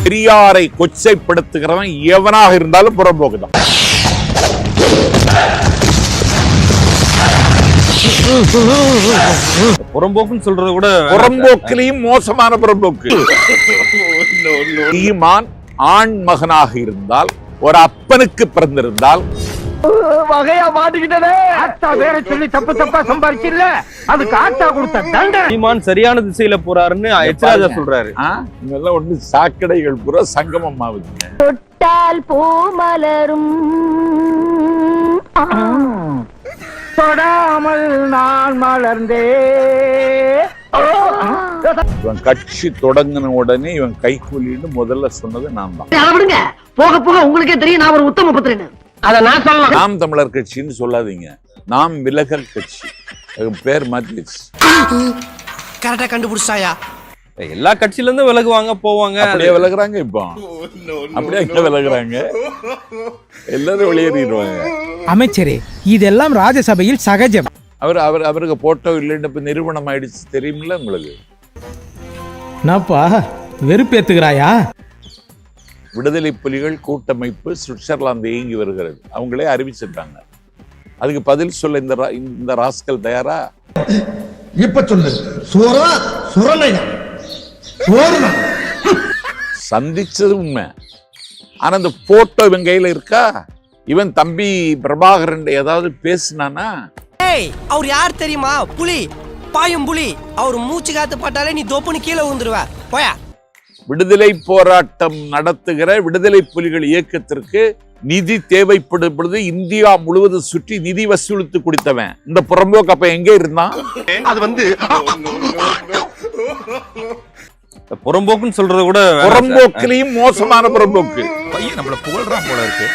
பெரியாரை கொச்சைப்படுத்துகிறவன் எவனாக இருந்தாலும் புறம்போக்குதான். புறம்போக்குன்னு சொல்றத கூட புறம்போக்கிலையும் மோசமான புறம்போக்கு. ஈமான் ஆண் மகனாக இருந்தால், ஒரு அப்பனுக்கு பிறந்திருந்தால் வகையா மாட்டிக்கிட்டே ஆத்தா வேற சொல்லி தப்பு தப்பா சம்பாதிச்சில்ல, அதுக்கு ஆத்தா கொடுத்த தண்டனை. ஈமான் சரியான திசையில போறாருன்னு எச்ராஜா சொல்றாரு. இதெல்லாம் ஒண்ணு சாக்கடைகள் பூரா சங்கமம் ஆகுதுங்க. தொட்டால் பூ மலரும் தொடாமல் நான் மலர்ந்தே. இவன் கட்சி தொடங்கின உடனே இவன் கைக்கூலின்னு முதல்ல சொன்னது நான் தான். விடுங்க, போக போக உங்களுக்கே தெரியும் நான் ஒரு உத்தம புத்திரன். அத நான் சொல்லலாம். நாம் தமிழர் கட்சின்னு சொல்லாதீங்க, நாம் விலகல் கட்சி. பேர் மாத்திச்சு. கரெக்டா கண்டுபிடிச்சாயா? எல்லா கட்சியில இருந்து விலகுவாங்க போவாங்க. அப்படியே விலகுறாங்க. இப்போ அப்படியே எங்க விலகுறாங்க? எல்லாரும் வெளியேறிடுவாங்க. அமைச்சரே, இதெல்லாம் ராஜ்யசபையில் சகஜம். அவருக்கு போட்டோ இல்லைன்னு இப்ப நிறுவனம் ஆயிடுச்சு, தெரியுமில்ல உங்களுக்கு? நாப்பா வெறுப்பேத்துகிறாயா? விடுதலை புலிகள் கூட்டமைப்பு சுவிட்சர்லாந்து இயங்கி வருகிறது, அவங்களே அறிவிச்சிருக்காங்க. அதுக்கு பதில் சொல்ல இந்த ராஸ்கல் தயாரா? இப்ப சொல்லு. சோரா சுரணையா சோறுனா சந்திச்சது உண்மை. ஆனா அந்த போட்டோ இவன் கையில இருக்கா? இவன் தம்பி பிரபாகரன் ஏதாவது பேசினானா? அவர் யார் தெரியுமா? புலி, பாயும் புலி. அவர் மூச்சு காத்து பட்டாலே நீ தொப்புன்னு கீழே விழுந்துருவ. போயா. விடுதலை போராட்டம் நடத்துகிற விடுதலை புலிகள் இயக்கத்திற்கு நிதி தேவைப்படுவது இந்தியா முழுவதும் சுற்றி நிதி வசூலித்து குடித்தவன் இந்த புறம்போக்கு அப்ப எங்க இருந்தான்? அது வந்து புறம்போக்குன்னு சொல்றத கூட புறம்போக்கிலையும் மோசமான புறம்போக்கு. பையன் நம்மள புகழ்றான் போல இருக்கு.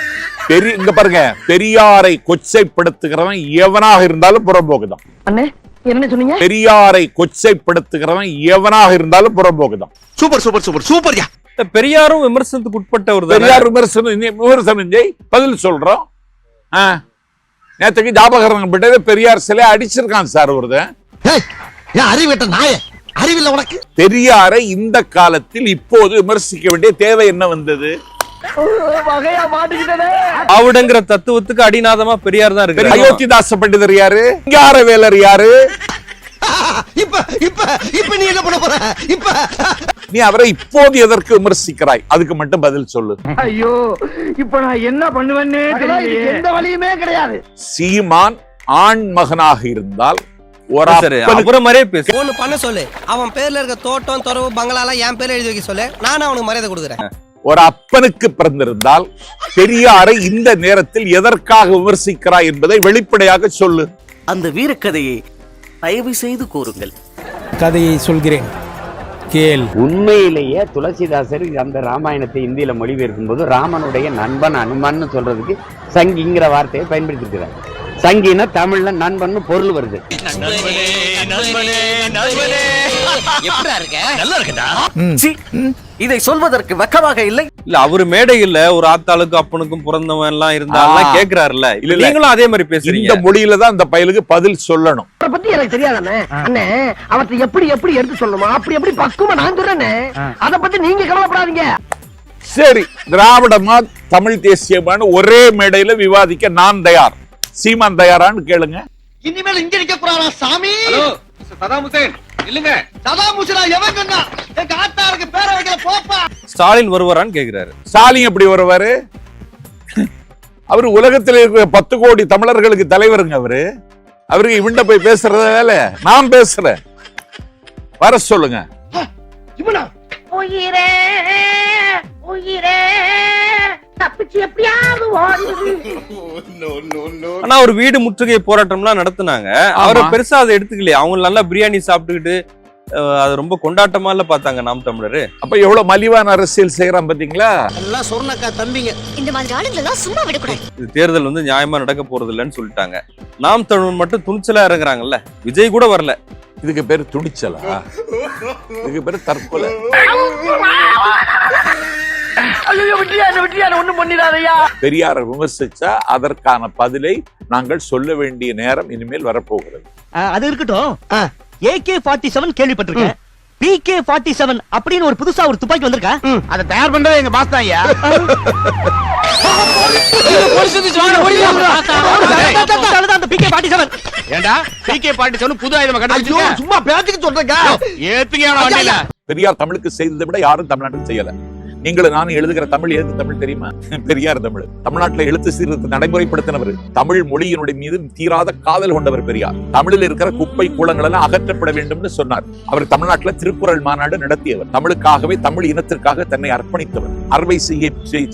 இங்க பாருங்க, பெரியாரை கொச்சைப்படுத்துகிறவன் எவனாக இருந்தாலும் புறம்போக்குதான். அண்ணே என்ன சொன்னீங்க? பெரியாரை கொச்சைப்படுத்துகிறவன் எவனாக இருந்தாலும் புறம்போக்குதான். சூப்பர் சூப்பர் சூப்பர் சூப்பர்யா. பெரியாரும் விமர்சனத்துக்கு உட்பட்டவர் தான். பெரியார் விமர்சனம் பதில் சொல்றோம். நேற்றுக்கு ஜாபகரன் பட்டே பெரியார் சிலை அடிச்சிருக்கான் சார் ஒருத்தன். அறிவிட்ட நாய அறிவில்லை உனக்கு. பெரியாரை இந்த காலத்தில் இப்போது விமர்சிக்க வேண்டிய தேவை என்ன வந்தது? வகையா மாட்டிக்கிட்டே ஆவுடங்கிற தத்துவத்துக்கு அடிநாதமா பெரியார் தான் இருக்கு. அயோத்திதாச பண்டிதர் யாரு? சிங்காரவேலர் யாரு? இப்ப இப்ப இப்ப நீ என்ன பண்ண போற? இப்ப நீ அவரை இப்போது எதற்கு விமர்சிக்கிறாய்? அதுக்கு மட்டும் பதில் சொல்லு. ஐயோ, இப்ப நான் என்ன பண்ணுவேன்னே தெரியல. எந்த வழியுமே கிடையாது. சீமான் ஆண் மகனாக இருந்தால் ஒரு அப்புறம் மாதிரியே பேசு. ஒண்ணு பண்ண சொல்லு. அவன் பேர்ல இருக்க தோட்டம் துறவு பங்களாலாம் என் பேர்ல எழுதி வைக்க சொல்லு. நானும் அவனுக்கு மரியாதை கொடுக்குறேன். ஒரு அப்பனுக்கு பிறந்திருந்தால் பெரியாரை இந்த நேரத்தில் எதற்காக விமர்சிக்கிறாய் என்பதை வெளிப்படையாக சொல்லு. அந்த வீரக்கதையை தயவு செய்து கூறுங்கள். கதையை சொல்கிறேன், கேள். உண்மையிலேயே துளசிதாசர் அந்த ராமாயணத்தை இந்தியில மொழிபெயர்க்கும் போது ராமனுடைய நண்பன் அனுமன் சொல்றதுக்கு சங்கிங்கிற வார்த்தையை பயன்படுத்திருக்கிறார். சங்கினா தமிழ்ல நண்பன் பொருள் வருது. இதை சொல்வதற்கு வெக்கமாக இல்லை. இல்ல அவரு மேடையில ஒரு ஆத்தாளுக்கு அப்பனுக்கும் பிறந்தவன் எல்லாம் இருந்தாலும் கேக்குறாருல்ல. இல்ல நீங்களும் அதே மாதிரி பேசுறீங்க. இந்த மொழியில தான் அந்த பயலுக்கு பதில் சொல்லணும். அவரை பத்தி எனக்கு தெரியாதானே அண்ணே. அவற்றை எப்படி எப்படி எடுத்து சொல்லணுமா அப்படி எப்படி பக்குவமா நான் சொல்றேனே. அத பத்தி நீங்க கவலைப்படாதீங்க. சரி, திராவிடமா தமிழ் தேசியமான ஒரே மேடையில விவாதிக்க நான் தயார். சீமான் தயாரான்னு கேளுங்க. இனிமேல் இங்க நிக்க போறாரா சாமி? ஹலோ சதாம் ஹுசேன் இல்லங்க. சதாம் ஹுசேனா எவன் சொன்னா? எங்க ஆத்தாருக்கு பேரை வைக்கல போப்பா. ஸ்டாலின் வருவாரான்னு கேக்குறாரு. ஸ்டாலின் எப்படி வருவாரு? அவரு உலகத்தில் இருக்கிற 10 கோடி தமிழர்களுக்கு தலைவருங்க. அவருக்கு இவன்ட போய் பேசுறத வேலை. நான் பேசுறேன், வர சொல்லுங்க. உயிரே உயிரே தப்பிச்சு எப்படியாவது ஓடுது. ஆனா ஒரு வீடு முற்றுகை போராட்டம்லாம் நடத்துனாங்க. அவரை பெருசா அதை எடுத்துக்கலையே. அவங்க நல்லா பிரியாணி சாப்பிட்டுக்கிட்டு அது ரொம்ப கொண்டாட்டமா இல்ல பார்த்தாங்க நாம் தமிழரு. அப்ப எவ்வளவு மலிவான அரசியல் செய்யறான் பாத்தீங்களா? எல்லாம் சொர்ணக்கா தம்பிங்க. இந்த மாதிரி ஆளுங்களெல்லாம் சும்மா விடக்கூடாது. இது தேர்தல் வந்து நியாயமா நடக்க போறது இல்லைன்னு சொல்லிட்டாங்க. நாம் தமிழ் மட்டும் துணிச்சலா இறங்குறாங்கல்ல. விஜய் கூட வரல. இதுக்கு பேரு துணிச்சலா? இதுக்கு பேரு தற்கொலை. பெரியாரை விமர்சிச்சா அதற்கான பதிலை நாங்கள் சொல்ல வேண்டிய நேரம் இனிமேல் வரப்போகிறது. அது இருக்கட்டும். AK-47 கேள்விப்பட்டிருக்கேன். PK-47 அப்படின்னு ஒரு புதுசா ஒரு துப்பாக்கி வந்திருக்கா? அதை தயார் பண்றது எங்க பாஸ் தான் ஐயா. அந்த PK-47 ஏண்டா PK-47 புது ஆயுதம் கண்டுபிடிச்சிருக்க? சும்மா பேச்சுக்கு சொல்றேங்க. ஏத்துக்கியா வண்டியில? பெரியார் தமிழுக்கு செய்ததை விட யாரும் தமிழ்நாட்டுக்கு செய்யல. நீங்களும் நானும் எழுதுகிற தமிழ் எது தமிழ் தெரியுமா? பெரியார் தமிழ். தமிழ்நாட்டில் எழுத்து சீர்திருத்தத்தை நடைமுறைப்படுத்தினவர். தமிழ் மொழியினுடைய மீது தீராத காதல் கொண்டவர் பெரியார். தமிழில் இருக்கிற குப்பை கூலங்கள் எல்லாம் அகற்றப்பட வேண்டும் சொன்னார். அவர் தமிழ்நாட்டில் திருக்குறள் மாநாடு நடத்தியவர். தமிழுக்காகவே, தமிழ் இனத்திற்காக தன்னை அர்ப்பணித்தவர். அறுவை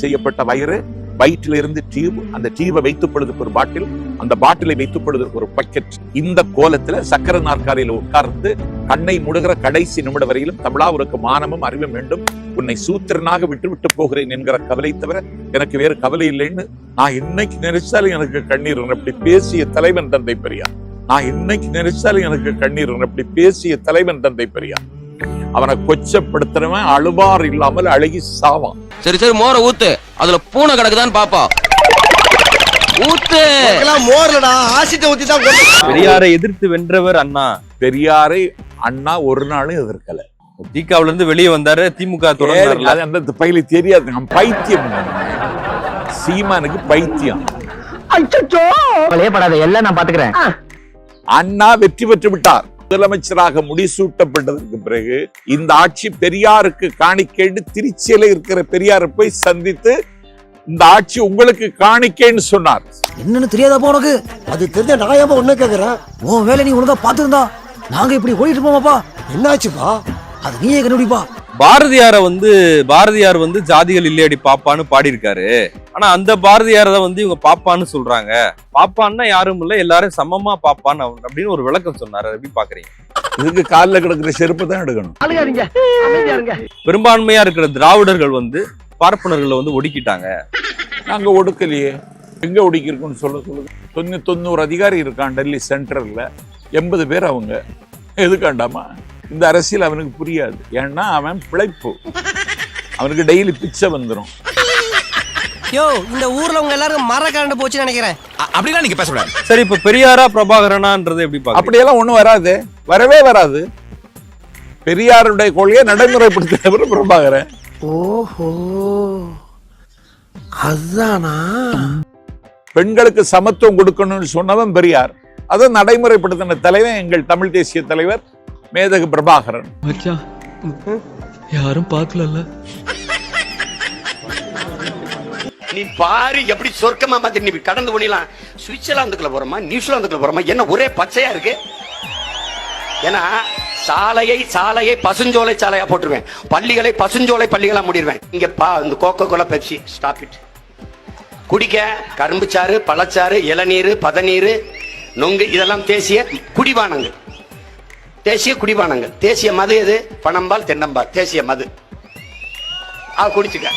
செய்யப்பட்ட வயிற்றிலிருந்து டியூப், அந்த டியூபை வைத்துக் கொள்வதற்கு ஒரு பாட்டில், அந்த பாட்டிலை வைத்துக் கொள்வதற்கு ஒரு பக்கெட். இந்த கோலத்துல சக்கர நாற்காலியில் உட்கார்ந்து கண்ணை முடுகிற கடைசி நிமிடம் வரையிலும் தமிழா உனக்கு மானமும் அறிவும் வேண்டும், உன்னை சூத்திரனாக விட்டு போகிறேன் என்கிற கவலை தவிர எனக்கு வேறு கவலை இல்லைன்னு நான் இன்னைக்கு நினைச்சாலும் எனக்கு கண்ணீர். அப்படி பேசிய தலைவன் தந்தை பெரியார். நான் இன்னைக்கு நினைச்சாலும் எனக்கு கண்ணீர். அப்படி பேசிய தலைவன் தந்தை பெரியார். அவனை கொச்சப்படுத்துறவன் அழுவார் இல்லாமல் அழகி சாவான். சரி சரி, மோர ஊத்து, அதுல பூனை கிடக்குதான்னு பாப்பா. ஊத்து மோர்லடா, ஆசிட்ட ஊத்தி தான். பெரியாரை எதிர்த்து வென்றவர் அண்ணா. பெரியாரை அண்ணா ஒரு நாளும் எதிர்க்கல. திகாவுல இருந்து வெளியே வந்தாரு, திமுக தொடர்ந்தாரு. அந்த பையில தெரியாது, பைத்தியம். சீமானுக்கு பைத்தியம். அச்சச்சோ, கவலையப்படாத, எல்லாம் நான் பாத்துக்கிறேன். அண்ணா வெற்றி பெற்று விட்டார். முதலமைச்சராக முடிசூட்டப்பட்டதற்கு பிறகு இந்த ஆட்சி பெரியாருக்கு காணிக்கைன்னு திருச்சியில இருக்கிற பெரியாரை போய் சந்தித்து இந்த ஆட்சி உங்களுக்கு காணிக்கைன்னு சொன்னார். என்னன்னு தெரியாதப்பா உனக்கு? அது தெரிஞ்ச நாயாம ஒண்ணு கேக்குறேன். உன் வேலை நீ ஒழுங்கா பாத்துருந்தா நாங்க இப்படி ஓடிட்டு போமாப்பா. என்னாச்சுப்பா? அது நீயே கண்டுபிடிப்பா. பாரதியார் வந்து ஜாதிகள் இல்லையடி பாப்பான்னு பாடியிருக்காரு. ஆனா அந்த பாரதியார தான் இவங்க பாப்பான்னு சொல்றாங்க. பாப்பான்னா யாரும் இல்ல, எல்லாரும் சமமா பாப்பான்னு அப்படின்னு ஒரு விளக்கம் சொன்னாரு. எப்படி பாக்குறீங்க? இதுக்கு காலில் கிடக்குற செருப்பு தான் எடுக்கணும். பெரும்பான்மையா இருக்கிற திராவிடர்கள் பார்ப்பனர்களை ஒடுக்கிட்டாங்க. நாங்க ஒடுக்கலையே. எங்க ஒடுக்கி இருக்குன்னு சொல்லுங்க. 90 அதிகாரி இருக்கான் டெல்லி சென்ட்ரல்ல. 80 பேர் அவங்க. எதுக்காண்டாமா? இந்த அரசியல் அவனுக்கு புரியாது. ஏன்னா அவன் பிழைப்பு. அவனுக்கு டெய்லி பிச்சை வந்துடும். இந்த ஊர்ல உங்க எல்லாரும் மர கரண்ட் போச்சுன்னு நினைக்கிறேன். அப்படிலாம் நீங்க பேசக்கூடாது. சரி, இப்ப பெரியாரா பிரபாகரனான்றது எப்படி பாக்க? அப்படியெல்லாம் ஒண்ணும் வராது, வரவே வராது. பெரியாருடைய கொள்கையை நடைமுறைப்படுத்தினவர் பிரபாகரன். ஓஹோ, அதுதானா? பெண்களுக்கு சமத்துவம் கொடுக்கணும்னு சொன்னவன் பெரியார். அதை நடைமுறைப்படுத்தின தலைவன் எங்கள் தமிழ் தேசிய தலைவர் மேதகு பிரபாகரன். யாரும் பார்க்கல. நீ பாரு எப்படி சொர்க்கமா பார்த்து நீ கடந்து போனீலாம். சுவிட்சர்லாந்துக்குள்ள போறோமா, நியூசிலாந்துக்குள்ள போறோமா, என்ன ஒரே பச்சையா இருக்கு. ஏன்னா சாலையை பசுஞ்சோலை சாலையா போட்டுருவேன், பள்ளிகளை பசுஞ்சோலை பள்ளிகளா மூடிடுவேன். இங்க இந்த Coca Cola Pepsi stop it. குடிக்க கரும்பு சாறு, பழச்சாறு, இளநீர், பதநீர், நொங்கு, இதெல்லாம் தேசிய குடிபானங்கள். தேசிய மது எது? பனம்பால், தென்னம்பால். தேசிய மது குடிச்சுக்க.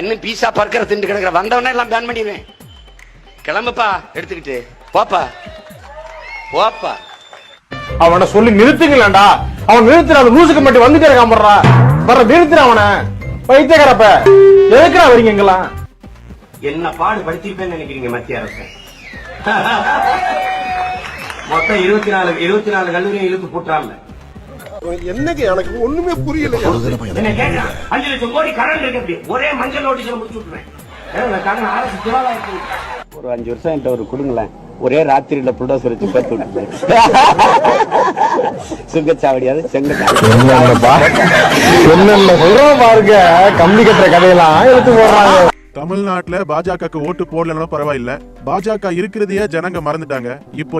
இன்னும் பீஸா பர்கரை திண்டு கிடக்குற வந்தவனே எல்லாம் பேன் பண்ணிடுவேன். கிளம்புப்பா, எடுத்துக்கிட்டு போப்பா. அவனை சொல்லி நிறுத்துங்களா? அவன் நிறுத்துற அந்த லூசுக்கு மட்டும் வந்துட்டே இருக்கான். வர நிறுத்துற அவனை. பைத்தியக்காரப்ப எதுக்குறா வரீங்க எங்கெல்லாம்? என்ன பாடு படிச்சிருப்பேன்னு நினைக்கிறீங்க மத்திய அரசு? மொத்தம் 24 கல்லூரியை இழுத்து போட்டாங்க. என்னங்க எனக்கு ஒண்ணுமே புரியல. 5 லட்சம் கோடி கடன் இருக்கு. ஒரே மஞ்சள் நோட்டீஸ்ல முடிச்சு விட்டுறேன். ஒரு 5 வருஷம் என்கிட்ட ஒரு கொடுங்களேன். ஒரே ராத்திரியில புல்டோசர் வச்சு பேத்து விட்டுருவேன். சுங்கச்சாவடியாவது செங்கச்சாவடி பாருங்க. கம்பி கட்டுற கதையெல்லாம் எடுத்து போடுறாங்க. தமிழ்நாட்டுல பாஜக ஓட்டு போடலன்னு பரவாயில்ல, பாஜக இருக்கிறதையே ஜனங்க மறந்துட்டாங்க. இப்போ